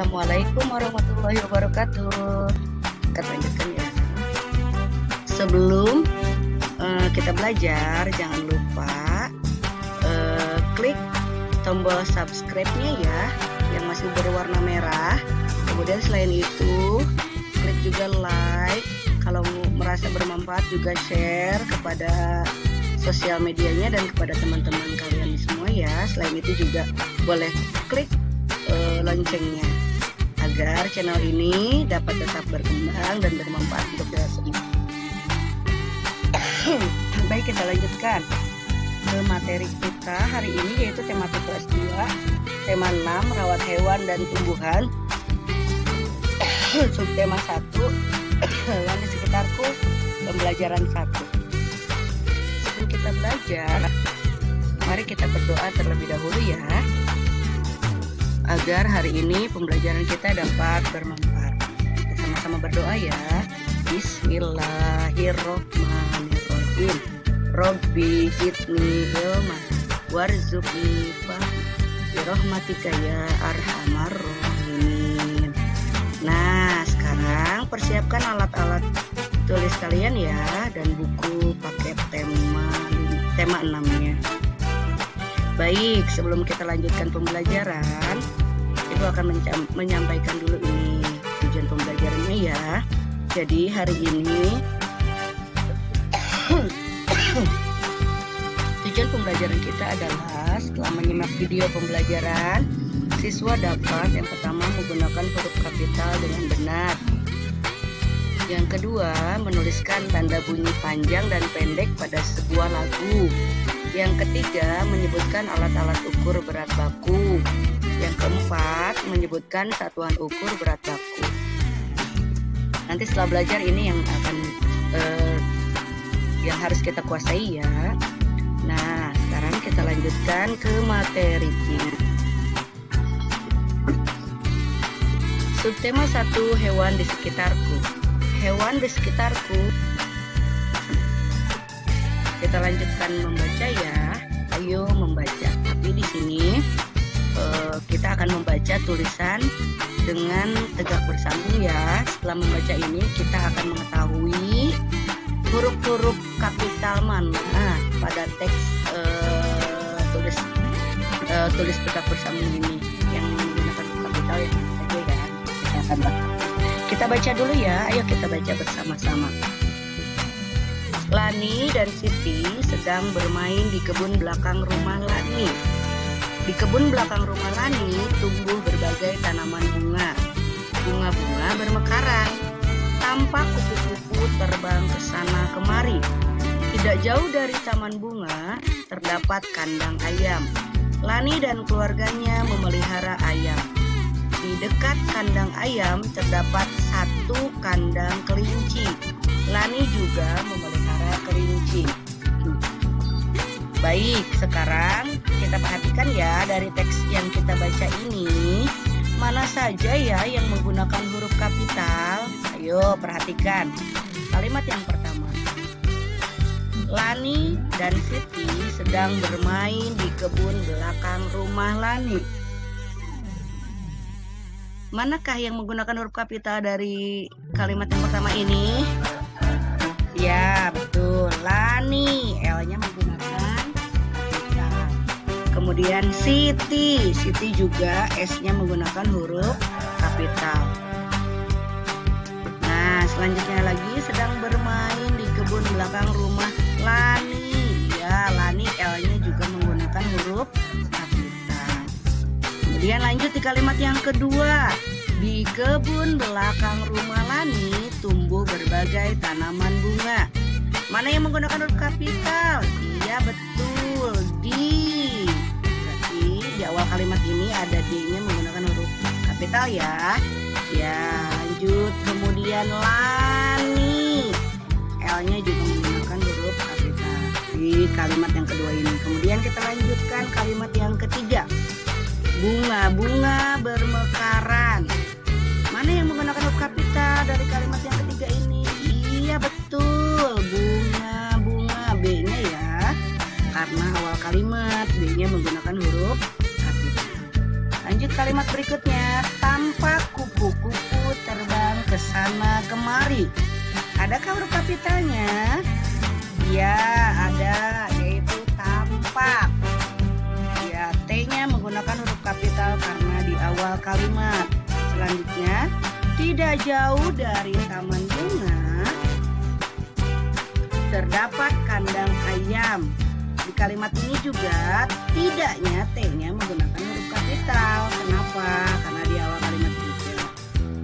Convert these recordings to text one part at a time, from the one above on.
Assalamualaikum warahmatullahi wabarakatuh. Kita lanjutkan ya. Sebelum kita belajar, jangan lupa klik tombol subscribe-nya ya, yang masih berwarna merah. Kemudian selain itu, klik juga like. Kalau merasa bermanfaat juga share kepada sosial medianya dan kepada teman-teman kalian semua ya. Selain itu juga boleh klik loncengnya agar channel ini dapat tetap berkembang dan bermanfaat untuk kita semua. Baik, kita lanjutkan ke materi kita hari ini, yaitu tematik kelas 2, tema 6 rawat hewan dan tumbuhan. Subtema 1 hewan di sekitarku, pembelajaran 1. Sebelum kita belajar, mari kita berdoa terlebih dahulu ya, agar hari ini pembelajaran kita dapat bermanfaat. Kita sama-sama berdoa ya. Bismillahirrohmanirrohim. Robbi zidni ilma warzuqni fahma birahmatika ya arhamar rahimin. Nah, sekarang persiapkan alat-alat tulis kalian ya, dan buku paket tema 6-nya. Baik, sebelum kita lanjutkan pembelajaran, Ibu akan menyampaikan dulu ini tujuan pembelajarannya ya. Jadi hari ini tujuan pembelajaran kita adalah, setelah menyimak video pembelajaran, siswa dapat yang pertama menggunakan huruf kapital dengan benar. Yang kedua, menuliskan tanda bunyi panjang dan pendek pada sebuah lagu. Yang ketiga, menyebutkan alat-alat ukur berat baku. Yang keempat, menyebutkan satuan ukur berat baku. Nanti setelah belajar ini yang akan yang harus kita kuasai ya. Nah, sekarang kita lanjutkan ke materi ini. Subtema 1, hewan di sekitarku. Hewan di sekitarku. Kita lanjutkan membaca ya. Ayo membaca. Tapi di sini kita akan membaca tulisan dengan tegak bersambung ya. Setelah membaca ini kita akan mengetahui huruf-huruf kapital mana pada teks tulis tegak bersambung ini yang menggunakan huruf kapital yang saja ya. Kita baca dulu ya. Ayo kita baca bersama-sama. Lani dan Siti sedang bermain di kebun belakang rumah Lani. Di kebun belakang rumah Lani tumbuh berbagai tanaman bunga. Bunga-bunga bermekaran. Tampak kupu-kupu terbang ke sana kemari. Tidak jauh dari taman bunga terdapat kandang ayam. Lani dan keluarganya memelihara ayam. Di dekat kandang ayam terdapat satu kandang kelinci. Lani juga memelihara kelinci. Baik, sekarang kita perhatikan ya dari teks yang kita baca ini, mana saja ya yang menggunakan huruf kapital. Ayo perhatikan kalimat yang pertama. Lani dan Siti sedang bermain di kebun belakang rumah Lani. Manakah yang menggunakan huruf kapital dari kalimat yang pertama ini? Ya, betul. Lani, L-nya menggunakan kapital. Kemudian Siti juga S-nya menggunakan huruf kapital. Nah, selanjutnya lagi, sedang bermain di kebun belakang rumah Lani. Ya, Lani, L-nya juga menggunakan huruf kapital. Kemudian lanjut di kalimat yang kedua. Di kebun belakang rumah Lani tumbuh berbagai tanaman bunga. Mana yang menggunakan huruf kapital? Iya, betul, di. Berarti di awal kalimat ini ada D-nya menggunakan huruf kapital ya. Ya, lanjut. Kemudian Lani, L-nya juga menggunakan huruf kapital di kalimat yang kedua ini. Kemudian kita lanjutkan kalimat yang ketiga. Bunga-bunga bermekaran. Mana yang menggunakan huruf kapital dari kalimat yang ketiga ini? Iya, betul, bunga-bunga, B-nya ya. Karena awal kalimat B-nya menggunakan huruf kapital. Lanjut kalimat berikutnya. tampak kupu-kupu terbang ke sana kemari. Adakah huruf kapitalnya? Ya, ada, yaitu tampak. Ya, T-nya menggunakan huruf kapital karena di awal kalimat. Selanjutnya, tidak jauh dari taman bunga terdapat kandang ayam. Di kalimat ini juga tidaknya T-nya menggunakan huruf kapital. Kenapa? Karena di awal kalimat juga.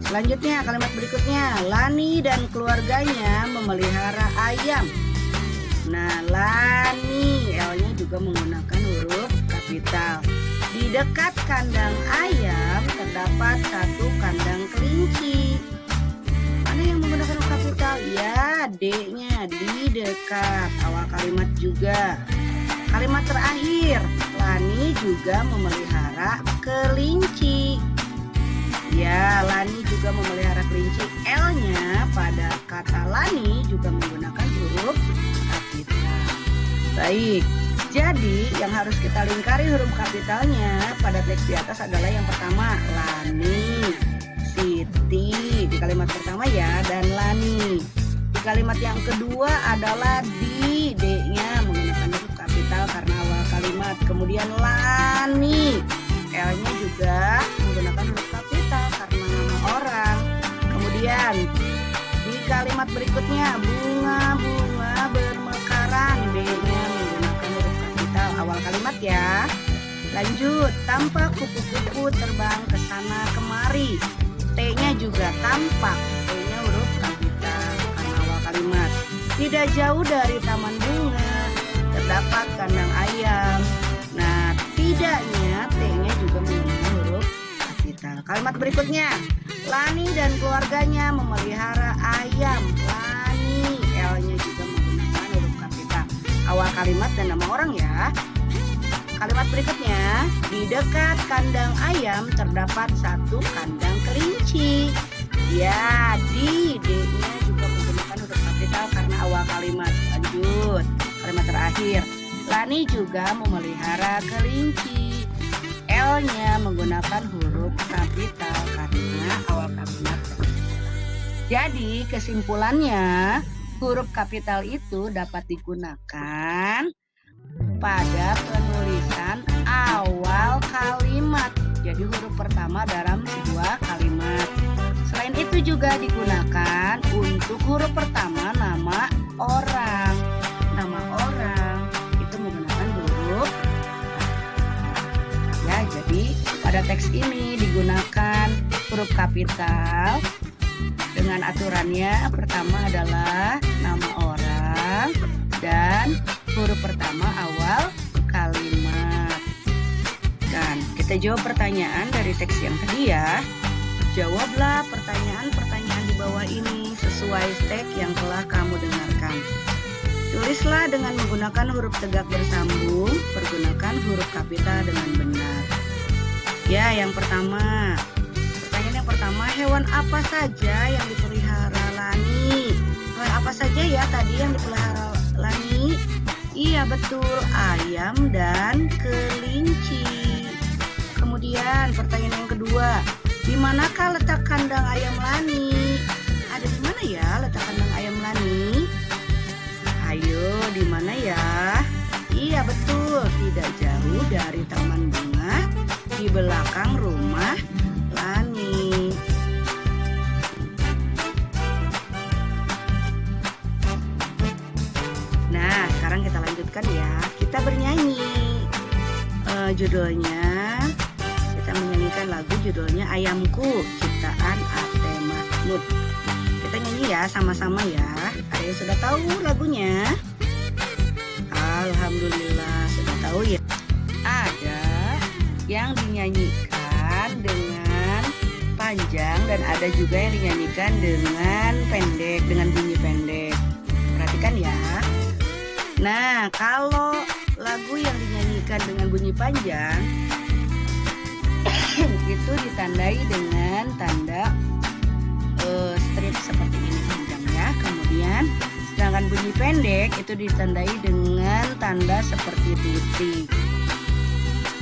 Selanjutnya kalimat berikutnya, Lani dan keluarganya memelihara ayam. Nah, Lani, L-nya juga menggunakan huruf kapital. Di dekat kandang ayam terdapat satu kandang kelinci. Mana yang menggunakan huruf kapital? Ya, D-nya, di dekat. Awal kalimat juga. Kalimat terakhir, Lani juga memelihara kelinci. Ya, Lani juga memelihara kelinci. L-nya pada kata Lani juga menggunakan huruf kapital. Baik, jadi yang harus kita lingkari huruf kapitalnya pada teks di atas adalah yang pertama, Lani, Siti. Di kalimat pertama ya, dan Lani. Di kalimat yang kedua adalah di, D-nya menggunakan huruf kapital karena awal kalimat. Kemudian Lani, L-nya juga menggunakan huruf kapital karena nama orang. Kemudian di kalimat berikutnya, bunga-bunga bermekaran, D-nya menggunakan huruf kapital awal kalimat ya. Lanjut, tampak kupu-kupu terbang ke sana kemari. T-nya juga tampak, T-nya huruf kapital karena awal kalimat. Tidak jauh dari taman bunga terdapat kandang ayam. Nah, tidaknya T-nya juga menggunakan huruf kapital. Kalimat berikutnya, Lani dan keluarganya memelihara ayam. Lani, L-nya juga menggunakan huruf kapital. Awal kalimat dan nama orang ya. Kalimat berikutnya, di dekat kandang ayam terdapat satu kandang kelinci. Ya, di, D-nya juga menggunakan huruf kapital karena awal kalimat. Lanjut, kalimat terakhir, Lani juga memelihara kelinci. L-nya menggunakan huruf kapital karena awal kalimat. Jadi kesimpulannya, huruf kapital itu dapat digunakan pada penulisan awal kalimat. Jadi huruf pertama dalam sebuah kalimat. Selain itu juga digunakan untuk huruf pertama nama orang. Nama orang itu menggunakan huruf. Ya, jadi pada teks ini digunakan huruf kapital dengan aturannya. Pertama adalah nama orang dan huruf pertama awal kalimat. Dan kita jawab pertanyaan dari teks yang tadi ya. Jawablah pertanyaan-pertanyaan di bawah ini sesuai teks yang telah kamu dengarkan. Tulislah dengan menggunakan huruf tegak bersambung, pergunakan huruf kapital dengan benar. Ya, yang pertama. Pertanyaan yang pertama, hewan apa saja yang dipelihara Lani? Hewan apa saja ya tadi yang dipelihara Lani? Iya betul, ayam dan kelinci. Kemudian pertanyaan yang kedua, di manakah letak kandang ayam Lani? Ada di mana ya letak kandang ayam Lani? Ayo, di mana ya? Iya betul, tidak jauh dari taman bunga di belakang rumah Lani. Nah, sekarang kita lanjutkan ya. Kita bernyanyi. Judulnya, kita menyanyikan lagu judulnya Ayamku, ciptaan Ate Mahmud. Kita nyanyi ya, sama-sama ya. Ada yang sudah tahu lagunya? Alhamdulillah, sudah tahu ya. Ada yang dinyanyikan dengan panjang dan ada juga yang dinyanyikan dengan pendek, dengan bunyi pendek. Perhatikan ya. Nah, kalau lagu yang dinyanyikan dengan bunyi panjang itu ditandai dengan tanda strip seperti ini panjang ya. Kemudian sedangkan bunyi pendek itu ditandai dengan tanda seperti titik.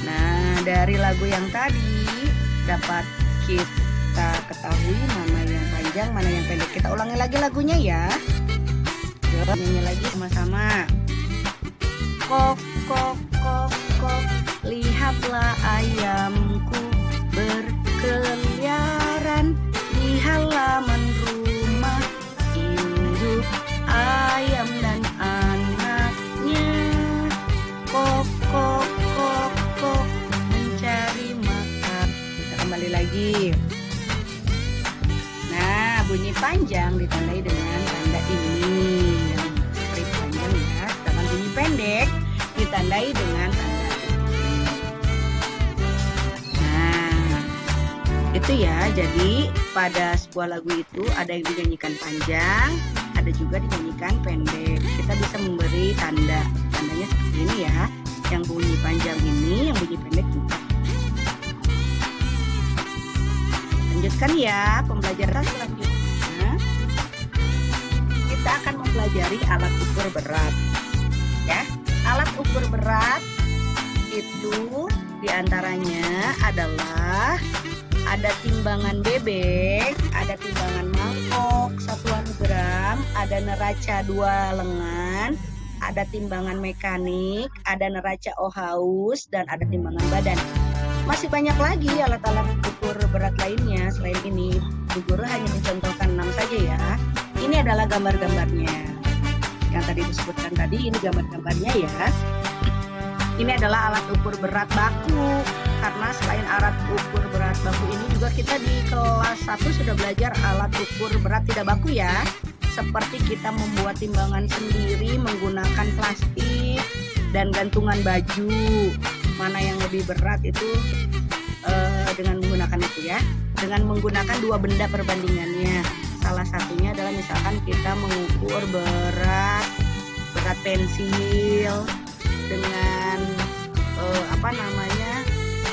Nah, dari lagu yang tadi dapat kita ketahui mana yang panjang, mana yang pendek. Kita ulangi lagi lagunya ya. Yuk, nyanyi lagi sama-sama. Kok, kok, kok, kok, lihatlah ayamku berkeliaran di halaman rumah. Induk ayam dan anaknya. Kok, kok, kok, kok, mencari makan. Kita kembali lagi. Nah, bunyi panjang ditandai dengan tanda ini yang seperti panjang ya. Sedangkan bunyi pendek ditandai dengan tanda ini. Nah, itu ya. Jadi pada sebuah lagu itu ada yang dinyanyikan panjang, ada juga dinyanyikan pendek. Kita bisa memberi tanda. Tandanya seperti ini ya. Yang bunyi panjang ini, yang bunyi pendek juga. Lanjutkan ya pembelajaran selanjutnya. Kita akan mempelajari alat ukur berat. Ya, alat ukur berat itu diantaranya adalah ada timbangan bebek, ada timbangan mangkok 1 gram, ada neraca 2 lengan, ada timbangan mekanik, ada neraca ohaus, dan ada timbangan badan. Masih banyak lagi alat-alat ukur berat lainnya selain ini. Bu Guru hanya mencontohkan 6 saja ya. Ini adalah gambar-gambarnya. Yang tadi disebutkan tadi, ini gambar-gambarnya ya. Ini adalah alat ukur berat baku. Karena selain alat ukur berat baku ini juga kita di kelas 1 sudah belajar alat ukur berat tidak baku ya. Seperti kita membuat timbangan sendiri menggunakan plastik dan gantungan baju. Mana yang lebih berat itu dengan menggunakan itu ya. Dengan menggunakan 2 benda perbandingannya. Salah satunya adalah misalkan kita mengukur berat pensil dengan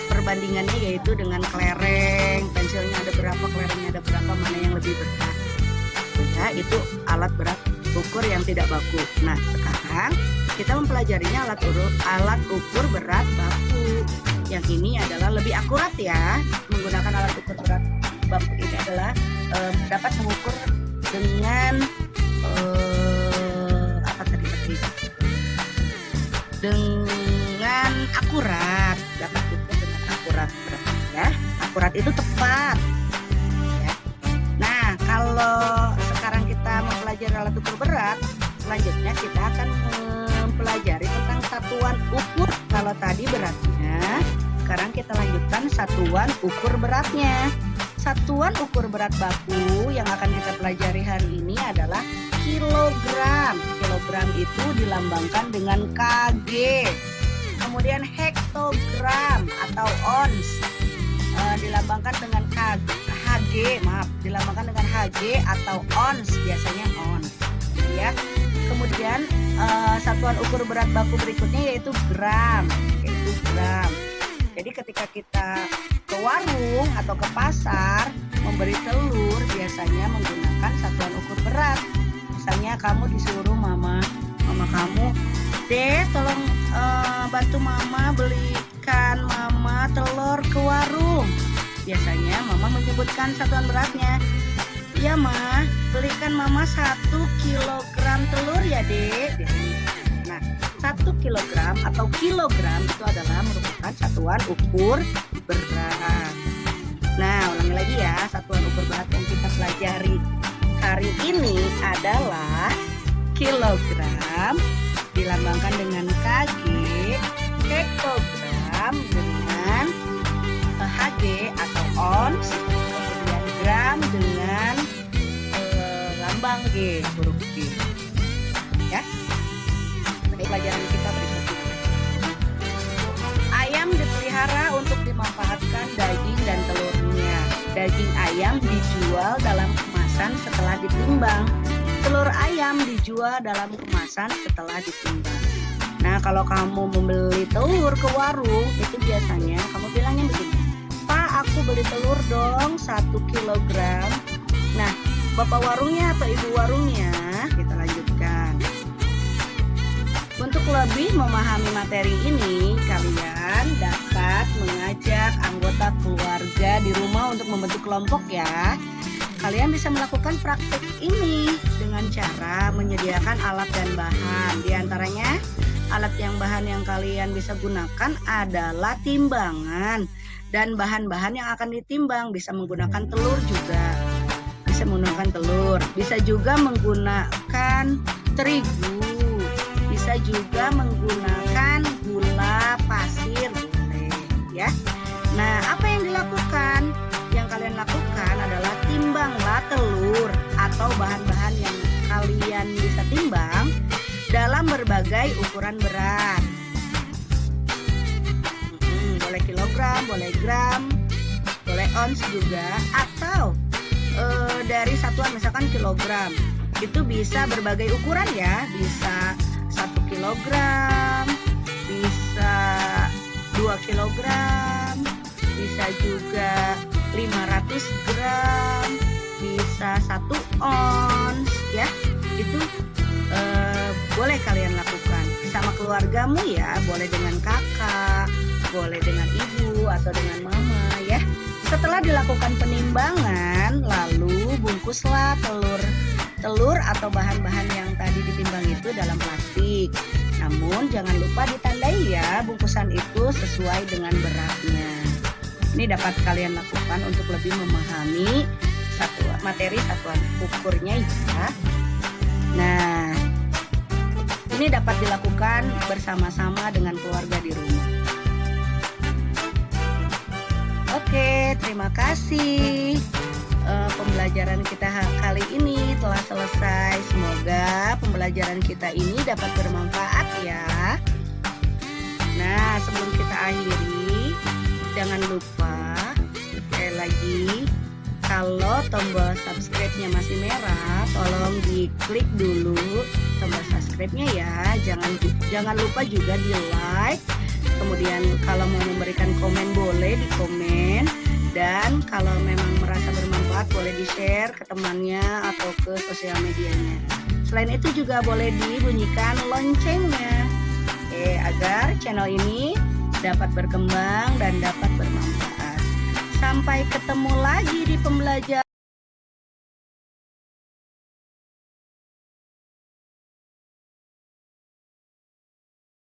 perbandingannya yaitu dengan kelereng. Pensilnya ada berapa, kelerengnya ada berapa, mana yang lebih berat. Ya, itu alat berat ukur yang tidak baku. Nah, sekarang kita mempelajarinya alat ukur berat baku. Yang ini adalah lebih akurat ya. Menggunakan alat ukur berat baku ini adalah dapat mengukur dengan dengan akurat. Dapat diukur dengan akurat berarti ya. Akurat itu tepat. Ya. Nah, kalau sekarang kita mempelajari alat ukur berat, selanjutnya kita akan mempelajari tentang satuan ukur. Kalau tadi beratnya, sekarang kita lanjutkan satuan ukur beratnya. Satuan ukur berat baku yang akan kita pelajari hari ini adalah kilogram. Kilogram itu dilambangkan dengan kg. Kemudian hektogram atau ons dilambangkan dengan hg, dilambangkan dengan hg atau ons, biasanya ons. Ya. Kemudian satuan ukur berat baku berikutnya yaitu gram, Jadi ketika kita ke warung atau ke pasar memberi telur, biasanya menggunakan satuan ukur berat. Misalnya kamu disuruh mama kamu, "Deh, tolong bantu mama belikan mama telur ke warung." Biasanya mama menyebutkan satuan beratnya. "Iya Ma, belikan mama 1 kilogram telur ya Dek." Nah, 1 kilogram atau kilogram itu adalah merupakan satuan ukur berat. Nah, ulangi lagi ya, satuan ukur berat yang kita pelajari hari ini adalah kilogram dilambangkan dengan kg, hektogram dengan hg atau ons, kemudian gram dengan lambang G, huruf G. Ya. Pelajaran kita berikutnya. Ayam dipelihara untuk dimanfaatkan daging dan telurnya. Daging ayam dijual dalam kemasan setelah ditimbang. Telur ayam dijual dalam kemasan setelah ditimbang. Nah, kalau kamu membeli telur ke warung, itu biasanya kamu bilangnya begini, "Pak, aku beli telur dong 1 kilogram." Nah, bapak warungnya atau ibu warungnya, kita lanjutkan. Untuk lebih memahami materi ini, kalian dapat mengajak anggota keluarga di rumah untuk membentuk kelompok ya. Kalian bisa melakukan praktik ini dengan cara menyediakan alat dan bahan. Di antaranya bahan yang kalian bisa gunakan adalah timbangan dan bahan-bahan yang akan ditimbang. Bisa menggunakan telur juga. Bisa menggunakan telur, bisa juga menggunakan terigu, bisa juga menggunakan gula pasir boleh ya. Nah, apa yang dilakukan? Yang kalian lakukan adalah timbanglah telur atau bahan-bahan yang kalian bisa timbang dalam berbagai ukuran berat. Boleh kilogram, boleh gram, boleh ons juga, atau dari satuan misalkan kilogram. Itu bisa berbagai ukuran ya, bisa 1 kilogram, bisa 2 kilogram, bisa juga 500 gram, bisa 1 ons ya. Itu boleh kalian lakukan sama keluargamu ya, boleh dengan kakak, boleh dengan ibu atau dengan mama ya. Setelah dilakukan penimbangan, lalu bungkuslah telur atau bahan-bahan yang tadi ditimbang itu dalam plastik. Namun jangan lupa ditandai ya bungkusan itu sesuai dengan beratnya. Ini dapat kalian lakukan untuk lebih memahami materi satuan ukurnya ya. Nah, ini dapat dilakukan bersama-sama dengan keluarga di rumah. Oke, terima kasih. Pembelajaran kita kali ini telah selesai. Semoga pembelajaran kita ini dapat bermanfaat ya. Nah, sebelum kita akhiri, jangan lupa sekali lagi, kalau tombol subscribe-nya masih merah, tolong diklik dulu tombol subscribe-nya ya. Jangan lupa juga di like. Kemudian kalau mau memberikan komen boleh di komen, dan kalau memang merasa bermanfaat boleh di-share ke temannya atau ke sosial medianya. Selain itu juga boleh dibunyikan loncengnya agar channel ini dapat berkembang dan dapat bermanfaat. Sampai ketemu lagi di pembelajaran